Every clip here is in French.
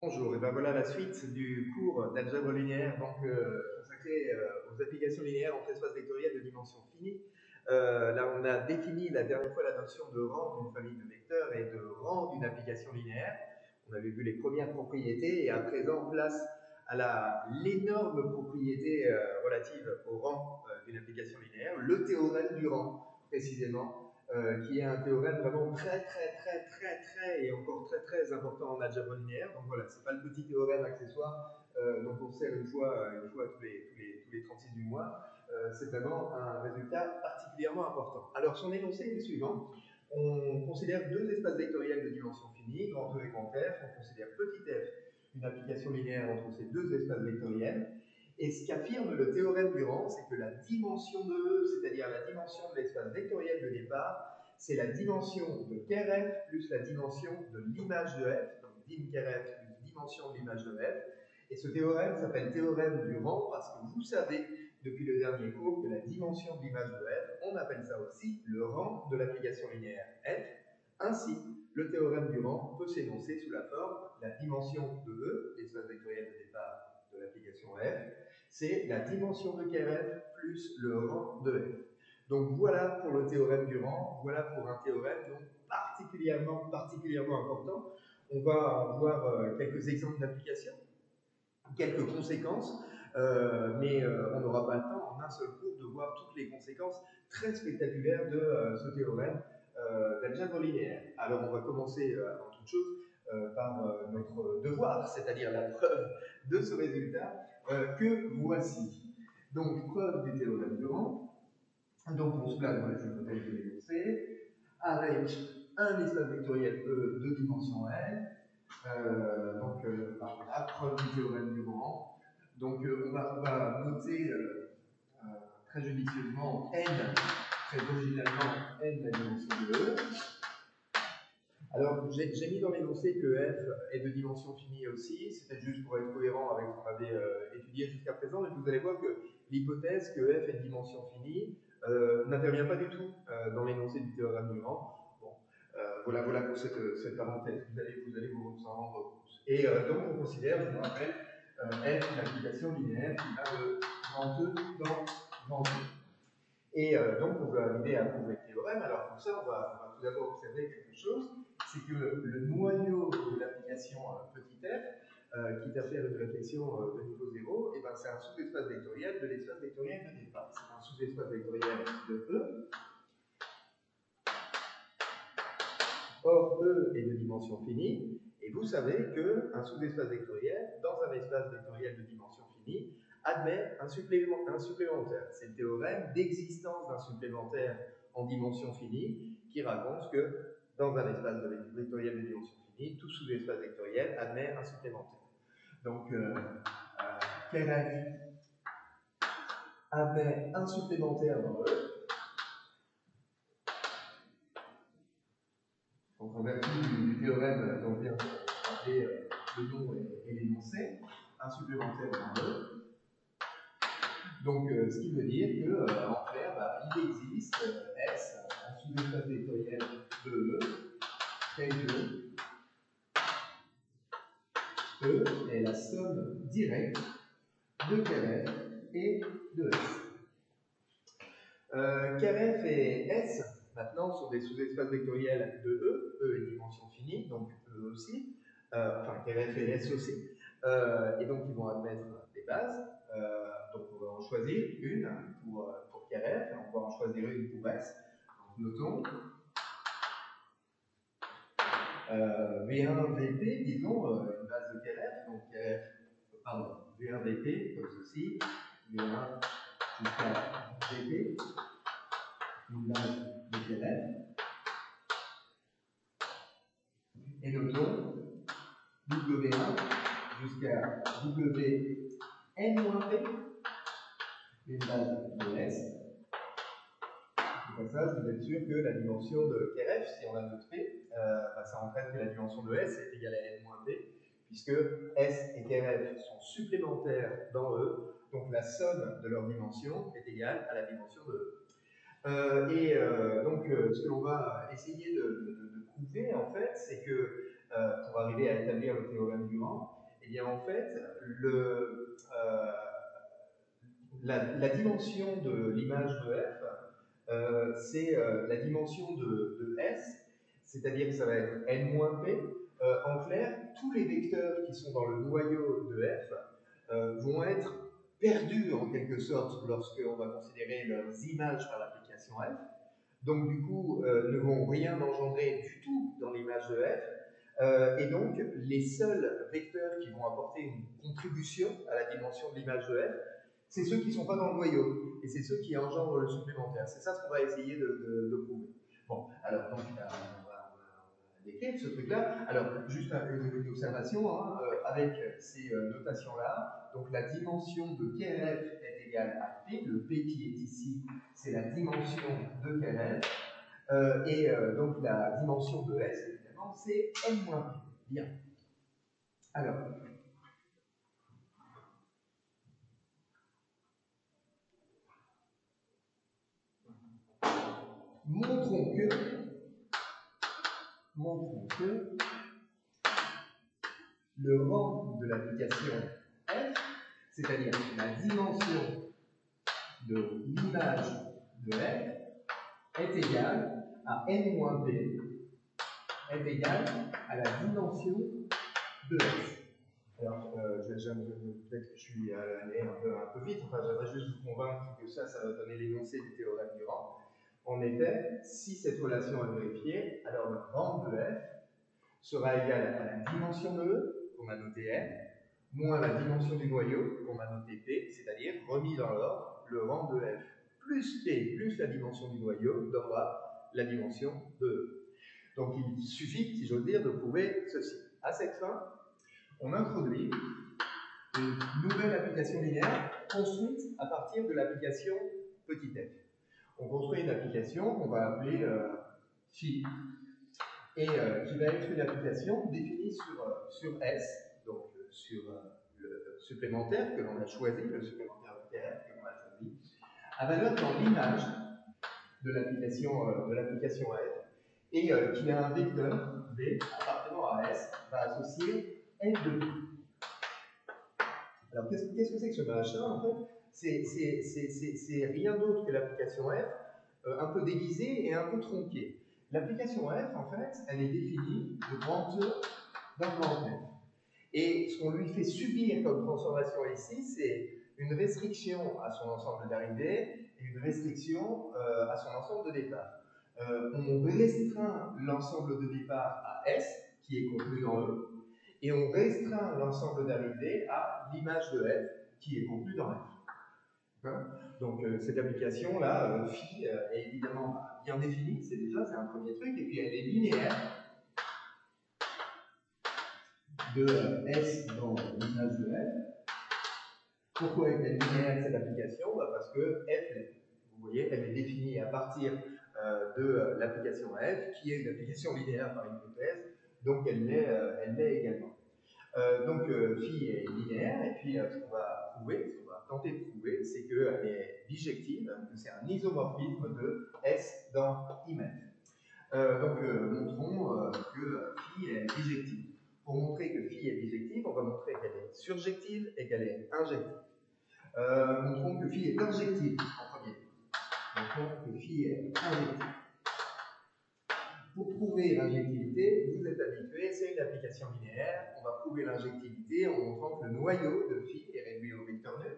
Bonjour, et ben voilà la suite du cours d'algèbre linéaire consacré aux applications linéaires entre espaces vectoriels de dimension finie. Là, on a défini la dernière fois la notion de rang d'une famille de vecteurs et de rang d'une application linéaire. On avait vu les premières propriétés et à présent, place à l'énorme propriété relative au rang d'une application linéaire, le théorème du rang, précisément, qui est un théorème vraiment très et encore très important en algèbre linéaire. Donc voilà, c'est pas le petit théorème accessoire dont on sert une fois tous les 36 du mois. C'est vraiment un résultat particulièrement important. Alors son énoncé est le suivant. On considère deux espaces vectoriels de dimension finie, grand E et grand F. On considère petit f une application linéaire entre ces deux espaces vectoriels. Et ce qu'affirme le théorème du rang, c'est que la dimension de E, c'est-à-dire la dimension de l'espace vectoriel de départ, c'est la dimension de kerf plus la dimension de l'image de f, donc dim kerf plus dimension de l'image de f. Et ce théorème s'appelle théorème du rang parce que vous savez depuis le dernier cours que la dimension de l'image de f, on appelle ça aussi le rang de l'application linéaire f. Ainsi, le théorème du rang peut s'énoncer sous la forme la dimension de E, l'espace vectoriel de départ de l'application f, c'est la dimension de kerf plus le rang de f. Donc voilà pour le théorème du rang, voilà pour un théorème donc particulièrement important. On va voir quelques exemples d'application, quelques conséquences, on n'aura pas le temps en un seul cours de voir toutes les conséquences très spectaculaires de ce théorème d'algèbre linéaire. Alors on va commencer avant toute chose par notre devoir, c'est-à-dire la preuve de ce résultat que voici. Donc preuve du théorème du rang. Donc on se place dans les hypothèses de l'énoncé avec un espace vectoriel E de dimension L. La preuve du théorème du rang. Donc on va noter très judicieusement n, très originalement n la dimension de E. Alors j'ai mis dans l'énoncé que f est de dimension finie aussi, c'était juste pour être cohérent avec ce qu'on avait étudié jusqu'à présent, mais vous allez voir que l'hypothèse que f est de dimension finie n'intervient pas du tout dans l'énoncé du théorème du rang. Bon, voilà pour cette parenthèse, vous allez vous en rendre compte. Et donc on considère, je vous rappelle, f une application linéaire qui va de grand E dans grand E. Et donc on veut arriver à prouver le théorème. Alors pour ça, on va tout d'abord observer quelque chose, c'est que le noyau de l'application petit f, quitte à faire une réflexion de niveau 0, et ben c'est un sous-espace vectoriel de l'espace vectoriel de départ. C'est un sous-espace vectoriel de E. Or, E est de dimension finie, et vous savez qu'un sous-espace vectoriel, dans un espace vectoriel de dimension finie, admet un supplémentaire. C'est le théorème d'existence d'un supplémentaire en dimension finie qui raconte que dans un espace vectoriel de dimension finie, tout sous-espace vectoriel admet un supplémentaire. Donc, Kerf admet un supplémentaire dans E. Donc, en vertu du théorème dont vient de rappeler le nom et l'énoncé, un supplémentaire dans E. Donc, ce qui veut dire qu'en clair, il existe S en sous-espace vectoriel de E, tel que E est la somme directe de Kerf et de S. Kerf et S, maintenant, sont des sous-espaces vectoriels de E est dimension finie, donc E aussi, Kerf et S aussi, et donc ils vont admettre des bases. Donc on va en choisir une pour Kerf, et on va en choisir une pour S. Donc notons V1, VP, disons, une base de Kerf, donc V1, VP, comme ceci, V1 jusqu'à VP, une base de Kerf. Et notons W1 jusqu'à Wn-P, une base de S. Comme ça, vous êtes sûr que la dimension de Kerf, si on la note P, ça entraîne que la dimension de S est égale à N-P, puisque S et Kerf sont supplémentaires dans E, donc la somme de leur dimension est égale à la dimension de E. Ce que l'on va essayer de prouver, en fait, c'est que pour arriver à établir le théorème du rang, argument, eh bien en fait, la dimension de l'image de f, c'est la dimension de S, c'est-à-dire que ça va être n-p. En clair, tous les vecteurs qui sont dans le noyau de f vont être perdus en quelque sorte lorsqu'on va considérer leurs images par l'application f. Donc du coup, ne vont rien engendrer du tout dans l'image de f. Et donc, les seuls vecteurs qui vont apporter une contribution à la dimension de l'image de f, c'est ceux qui ne sont pas dans le noyau, et c'est ceux qui engendrent le supplémentaire. C'est ça ce qu'on va essayer de prouver. Bon, alors, donc, on va décrire ce truc-là. Alors, juste une observation, hein, avec ces notations-là, donc la dimension de KLF est égale à P, le P qui est ici, c'est la dimension de KLF, donc la dimension de S, évidemment, c'est N-P. Bien. Alors, montrons que le rang de l'application F, c'est-à-dire la dimension de l'image de F, est égale à N-P, est égale à la dimension de S. Alors, peut-être que je suis allé un peu vite, enfin, j'aimerais juste vous convaincre que ça va donner l'énoncé du théorème du rang. En effet, si cette relation est vérifiée, alors le rang de f sera égal à la dimension de E, qu'on a noté n, moins la dimension du noyau, qu'on a noté p, c'est-à-dire, remis dans l'ordre, le rang de f plus p plus la dimension du noyau donnera la dimension de E. Donc il suffit, si j'ose dire, de prouver ceci. À cette fin, on introduit une nouvelle application linéaire construite à partir de l'application petit f. On construit une application qu'on va appeler phi, et qui va être une application définie sur S, donc sur le supplémentaire que l'on a choisi, le supplémentaire TF que l'on a choisi, à valeur dans l'image de l'application F, et qui a un vecteur V appartenant à S, va associer F de V. Alors, qu'est-ce que c'est que ce machin, en fait? C'est rien d'autre que l'application F, un peu déguisée et un peu tronquée. L'application F, en fait, elle est définie de grand E dans grand F. Et ce qu'on lui fait subir comme transformation ici, c'est une restriction à son ensemble d'arrivée et une restriction à son ensemble de départ. On restreint l'ensemble de départ à S, qui est contenu dans E, et on restreint l'ensemble d'arrivée à l'image de F, qui est contenue dans F. Donc cette application-là, phi, est évidemment bien définie, c'est un premier truc, et puis elle est linéaire de S dans l'image de F. Pourquoi est-elle linéaire cette application? Parce que F, vous voyez, elle est définie à partir de l'application F, qui est une application linéaire par hypothèse, donc elle l'est également. Donc phi est linéaire, et puis ce qu'on va prouver, ce qu'on va tenter de prouver, c'est qu'elle est bijective, que c'est un isomorphisme de S dans IMF. Donc montrons que phi est bijective. Pour montrer que phi est bijective, on va montrer qu'elle est surjective et qu'elle est injective. Montrons que phi est injective en premier. Montrons que phi est injective. Pour prouver l'injectivité, vous êtes habitués, c'est une application linéaire. On va prouver l'injectivité en montrant que le noyau de phi est réduit au vecteur nul.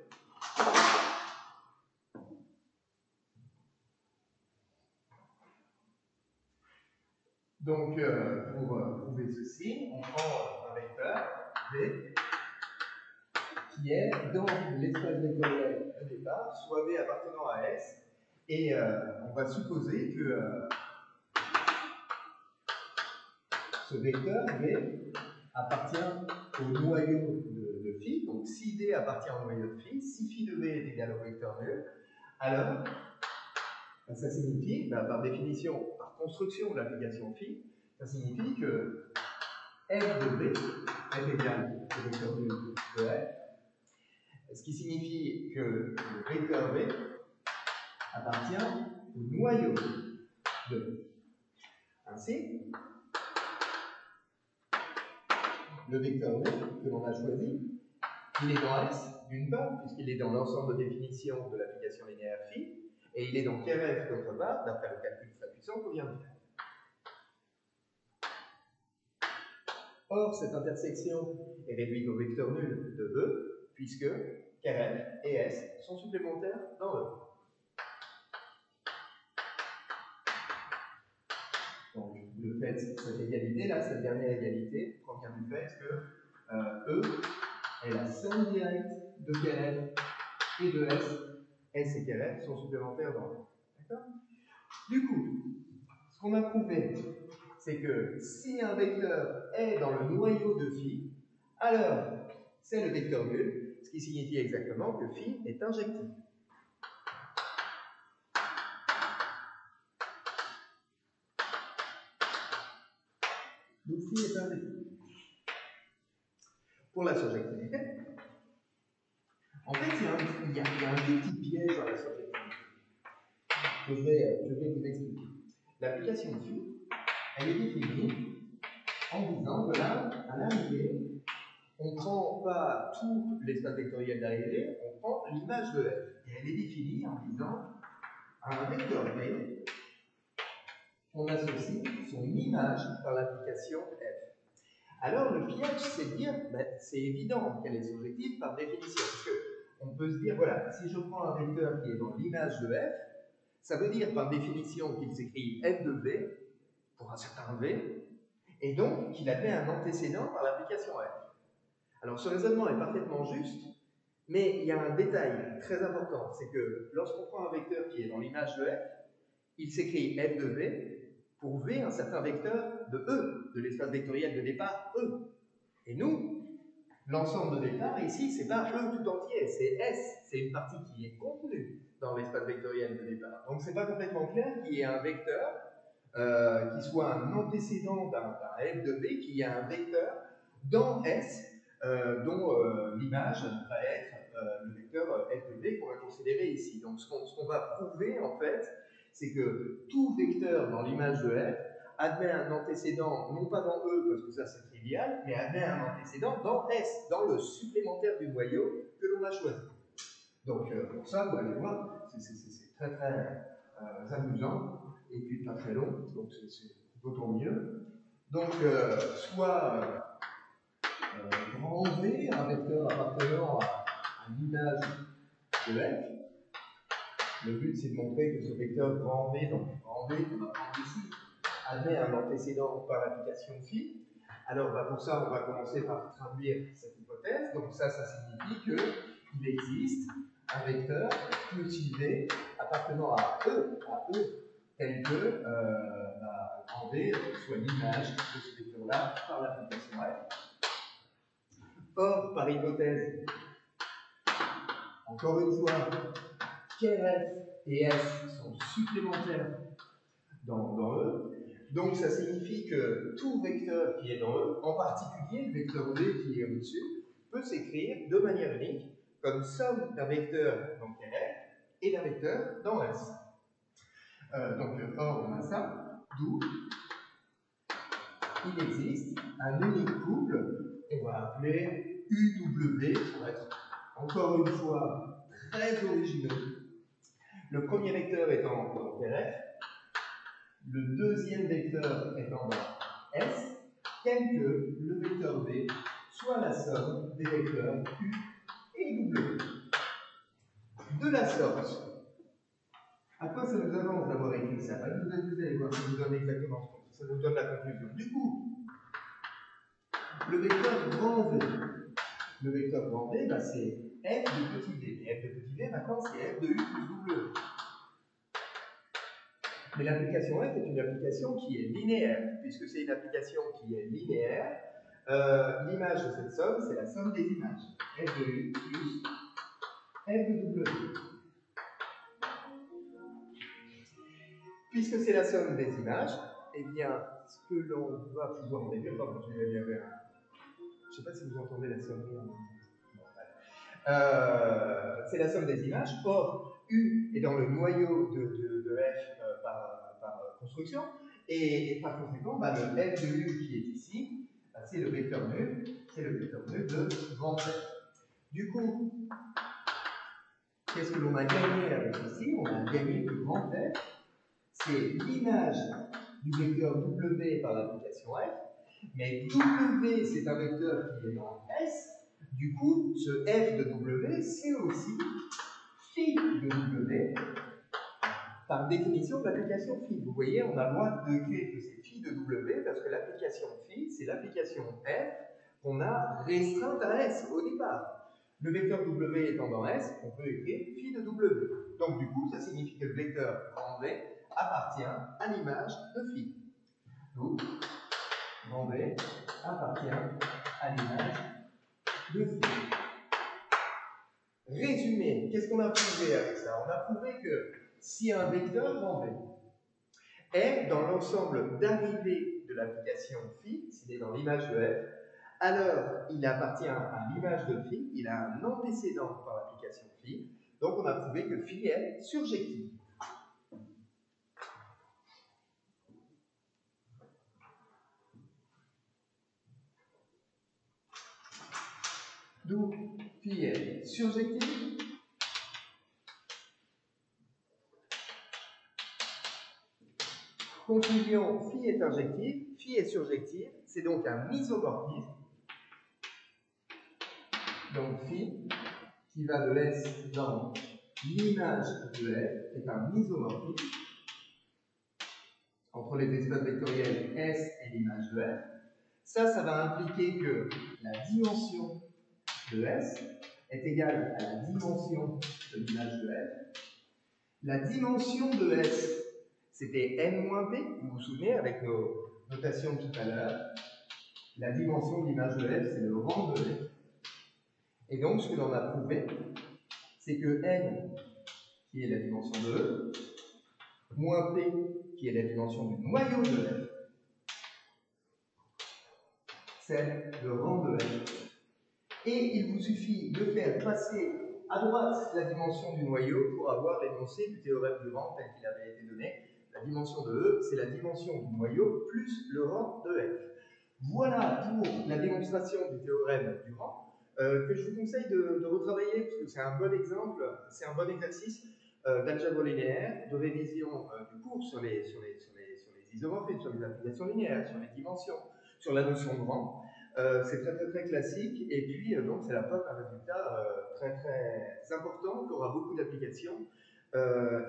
Donc, pour prouver ceci, on prend un vecteur V qui est dans l'espace vectoriel de départ, soit V appartenant à S, et on va supposer que ce vecteur V appartient au noyau de phi, donc si D appartient au noyau de phi, si phi de V est égal au vecteur nul, alors ça signifie, par définition, par construction de l'application phi, ça signifie que f de V est égal au vecteur nul de F, ce qui signifie que le vecteur V appartient au noyau de V. Ainsi, le vecteur V que l'on a choisi, il est dans S, d'une part, puisqu'il est dans l'ensemble de définition de l'application linéaire phi, et il est dans Kerf, d'autre part, d'après le calcul très puissant qu'on vient de faire. Or, cette intersection est réduite au vecteur nul de E, puisque Kerf et S sont supplémentaires dans E. Donc, le fait, cette égalité, là, cette dernière égalité, provient du fait que E est la somme directe de Kerf et de S. S et Kerf sont supplémentaires dans E. D'accord? Du coup, ce qu'on a prouvé, c'est que si un vecteur est dans le noyau de phi, alors c'est le vecteur nul, ce qui signifie exactement que phi est injectif. Donc phi est injectif. Pour la surjectivité, en fait, il y a un petit piège dans la surjectivité que je vais vous expliquer. L'application phi, elle est définie en disant que là, à l'arrivée, on ne prend pas tout l'espace vectoriel d'arrivée, on prend l'image de f. Et elle est définie en disant à un vecteur v, on associe son image par l'application f. Alors le piège, c'est de dire, ben, c'est évident qu'elle est surjective par définition. Parce qu'on peut se dire, voilà, si je prends un vecteur qui est dans l'image de f, ça veut dire par définition qu'il s'écrit f de v pour un certain v, et donc qu'il admet un antécédent par l'application f. Alors ce raisonnement est parfaitement juste, mais il y a un détail très important, c'est que lorsqu'on prend un vecteur qui est dans l'image de f, il s'écrit f de v pour v un certain vecteur de e, de l'espace vectoriel de départ e. Et nous, l'ensemble de départ ici, c'est pas e tout entier, c'est s, c'est une partie qui est contenue dans l'espace vectoriel de départ. Donc c'est pas complètement clair qu'il y ait un vecteur qui soit un antécédent d'un f de v, qui ait un vecteur dans S, dont l'image va être le vecteur f de v qu'on va considérer ici. Donc ce qu'on va prouver en fait, c'est que tout vecteur dans l'image de f admet un antécédent, non pas dans E, parce que ça c'est trivial, mais admet un antécédent dans S, dans le supplémentaire du noyau que l'on a choisi. Donc pour ça, vous allez voir, c'est très très amusant, et puis pas très long, donc c'est d'autant mieux. Donc soit grand V, un vecteur appartenant à l'image de f. Le but, c'est de montrer que ce vecteur grand V, donc grand V, qu'on va prendre ici, admet un antécédent par l'application phi. Alors, pour ça, on va commencer par traduire cette hypothèse. Donc, ça signifie qu'il existe un vecteur petit v appartenant à E, tel que grand V soit l'image de ce vecteur-là par l'application f. Or, par hypothèse, encore une fois, Kerf et S sont supplémentaires dans E. Donc ça signifie que tout vecteur qui est dans E, en particulier le vecteur V qui est au-dessus, peut s'écrire de manière unique comme somme d'un vecteur dans Kerf et d'un vecteur dans S. Or, on a ça, d'où il existe un unique couple qu'on va appeler UW pour être encore une fois très originaux. Le premier vecteur étant dans Kerf, le deuxième vecteur étant dans S, tel que le vecteur V soit la somme des vecteurs U et W. De la sorte, à quoi ça nous avance d'avoir écrit ça? Vous allez voir, ça nous donne exactement ce que ça nous donne la conclusion. Du coup, le vecteur grand V, c'est f de petit v. Et f de petit v, maintenant, c'est f de u plus w. Mais l'application f est une application qui est linéaire. Puisque c'est une application qui est linéaire, l'image de cette somme, c'est la somme des images. F de u plus f de w. Puisque c'est la somme des images, eh bien, ce que l'on va pouvoir en déduire, pardon, je ne sais pas si vous entendez la sonnerie. C'est la somme des images. Or, U est dans le noyau de F par construction, et par conséquent, le F de U qui est ici c'est le vecteur nul de grand F. Du coup, qu'est-ce que l'on a gagné avec ceci? On a gagné que grand F, c'est l'image du vecteur W par l'application F, mais W, c'est un vecteur qui est dans S, du coup, ce F de W, c'est aussi phi de W par définition de l'application phi. Vous voyez, on a le droit de créer que c'est phi de W parce que l'application phi, c'est l'application F qu'on a restreinte à S au départ. Le vecteur W étant dans S, on peut écrire phi de W. Donc du coup, ça signifie que le vecteur grand V appartient à l'image de phi. Donc, grand V appartient à l'image de phi. Résumé, qu'est-ce qu'on a prouvé avec ça? On a prouvé que si un vecteur grand V est dans l'ensemble d'arrivée de l'application phi, s'il est dans l'image de f, alors il appartient à l'image de phi, il a un antécédent par l'application phi, donc on a prouvé que phi est surjectif. D'où phi est surjectif. Conclusion, phi est injectif, phi est surjectif, c'est donc un isomorphisme. Donc phi, qui va de S dans l'image de F, est un isomorphisme entre les espaces vectoriels S et l'image de F. Ça va impliquer que la dimension de S est égale à la dimension de l'image de F. La dimension de S, c'était n-p, vous vous souvenez, avec nos notations de tout à l'heure. La dimension de l'image de F, c'est le rang de F. Et donc, ce que l'on a prouvé, c'est que n, qui est la dimension de E, moins p, qui est la dimension du noyau de F, c'est le rang de F. Et il vous suffit de faire passer à droite la dimension du noyau pour avoir l'énoncé du théorème du rang tel qu'il avait été donné. La dimension de E, c'est la dimension du noyau plus le rang de F. Voilà pour la démonstration du théorème du rang, que je vous conseille de retravailler, parce que c'est un bon exemple, c'est un bon exercice d'algèbre linéaire, de révision du cours sur les isomorphismes, sur les applications linéaires, sur les dimensions, sur la notion de rang. C'est très classique, et puis donc c'est la preuve d'un résultat très important qui aura beaucoup d'applications.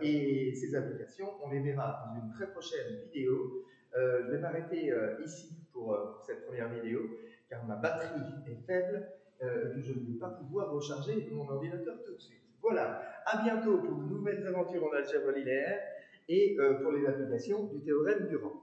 Et ces applications, on les verra dans une très prochaine vidéo. Je vais m'arrêter ici pour cette première vidéo, car ma batterie est faible et que je ne vais pas pouvoir recharger mon ordinateur tout de suite. Voilà, à bientôt pour de nouvelles aventures en algèbre linéaire et pour les applications du théorème du rang.